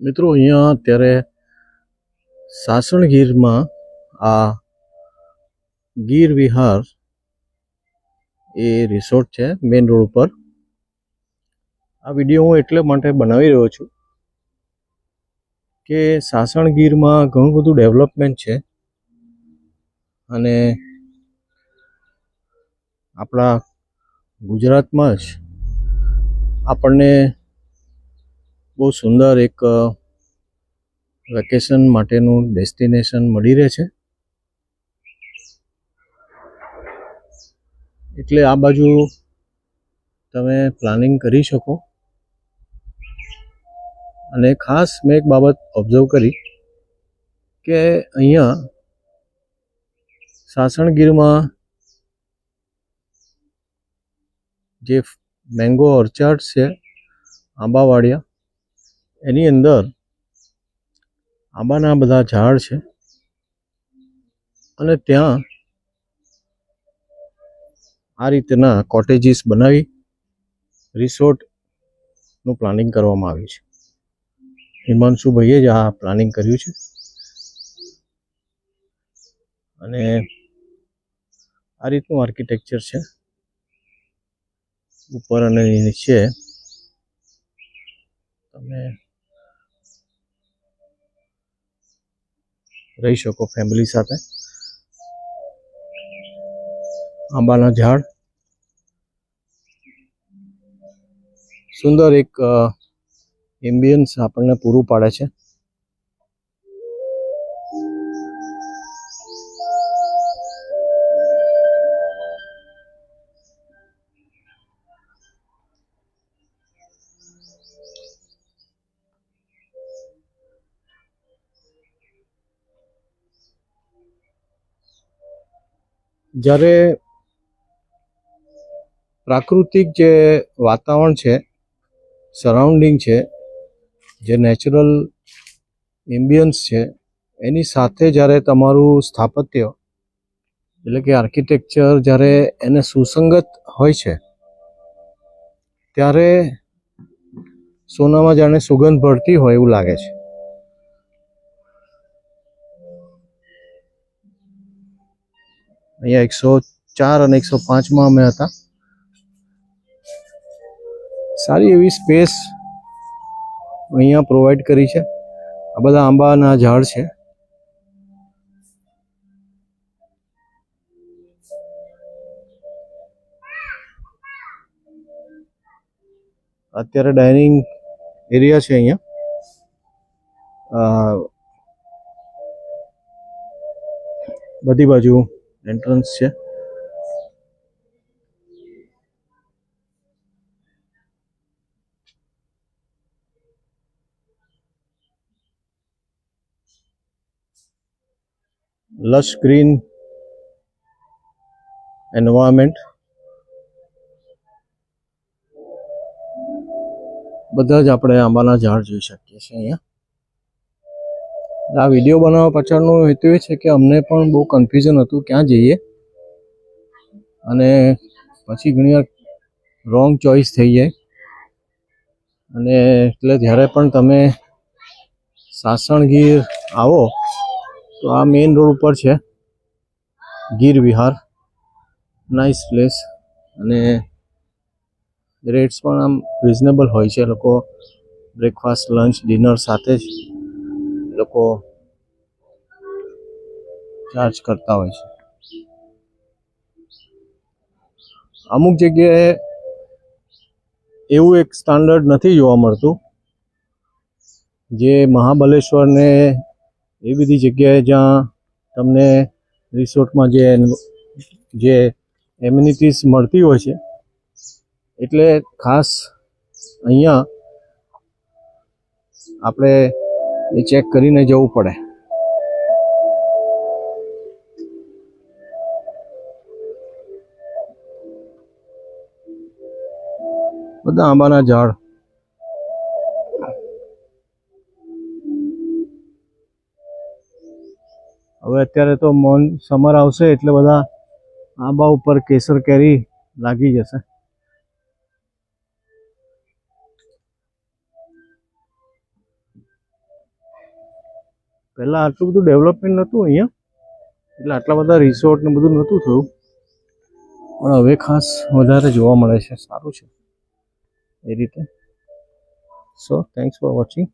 મિત્રો અહીંયા અત્યારે સાસણ ગીરમાં આ ગીર વિહાર એ રિસોર્ટ છે મેઇન રોડ ઉપર. આ વિડીયો હું એટલે માટે બનાવી રહ્યો છું કે સાસણ ગીરમાં ઘણું બધું ડેવલપમેન્ટ છે અને આપણા ગુજરાતમાં જ આપણને બહુ સુંદર એક વેકેશન માટેનું ડેસ્ટિનેશન મળી રહે છે. એટલે આ બાજુ તમે પ્લાનિંગ કરી શકો. અને ખાસ મેં એક બાબત ઓબ્ઝર્વ કરી કે અહીંયા સાસણ ગીરમાં જે મેંગો ઓર્ચાર્ડ છે આંબાવાડિયા, એની અંદર આંબાના બધા ઝાડ છે અને ત્યાં આ રીતના કોટેજીસ બનાવી રિસોર્ટનું પ્લાનિંગ કરવામાં આવ્યું છે. હિમાંશુભાઈએ જ આ પ્લાનિંગ કર્યું છે અને આ રીતનું આર્કિટેક્ચર છે. ઉપર અને નીચે તમે રહી શકો ફેમિલી સાથે. આંબાના ઝાડ, સુંદર એક એમ્બિયન્સ આપણને પૂરું પાડે છે. જ્યારે પ્રાકૃતિક જે વાતાવરણ છે, સરાઉન્ડિંગ છે, જે નેચરલ એમ્બિયન્સ છે, એની સાથે જ્યારે તમારું સ્થાપત્ય એટલે કે આર્કિટેક્ચર જ્યારે એને સુસંગત હોય છે ત્યારે સોનામાં જાણે સુગંધ ભળતી હોય એવું લાગે છે. અહીંયા 104 અને 105માં અમે હતા. સારી એવી સ્પેસ અહીંયા પ્રોવાઈડ કરી છે. આ બધા આંબાના ઝાડ છે. અત્યારે ડાઇનિંગ એરિયા છે અહીંયા. બધી બાજુ એન્ટ્રન્સ છે. Lush green environment. બધા જ આપણે આંબાના ઝાડ જોઈ શકીએ છીએ અહીંયા. આ વિડીયો બનાવવા પાછળનો હેતુ એ છે કે અમને પણ બહુ કન્ફ્યુઝન હતું ક્યાં જઈએ, અને પછી ઘણીવાર રોંગ ચોઇસ થઈ જાય. અને એટલે જ્યારે પણ તમે સાસણ ગીર આવો તો આ મેઇન રોડ ઉપર છે ગીર વિહાર. નાઇસ પ્લેસ અને રેટ્સ પણ આમ રિઝનેબલ હોય છે. લોકો બ્રેકફાસ્ટ, લંચ, ડિનર સાથે જ લોકો ચાર્જ કરતા હોય છે. અમુક જગ્યાએ એવું એક સ્ટાન્ડર્ડ નથી જોવા મળતું જે મહાબલેશ્વર ને એ બધી જગ્યાએ જ્યાં તમને રિસોર્ટમાં જે એમ્યુનિટીઝ મળતી હોય છે. એટલે ખાસ અહીંયા આપણે એ ચેક કરીને જવું પડે. બધા આંબાના ઝાડ. હવે અત્યારે તો સમર આવશે એટલે બધા આંબા ઉપર કેસર કેરી લાગી જશે. પહેલાં આટલું બધું ડેવલપમેન્ટ નહોતું અહીંયા, એટલે આટલા બધા રિસોર્ટ ને બધું નહોતું થયું, પણ હવે ખાસ વધારે જોવા મળે છે. સારું છે એ રીતે. સો થેન્ક્સ ફોર વોચિંગ.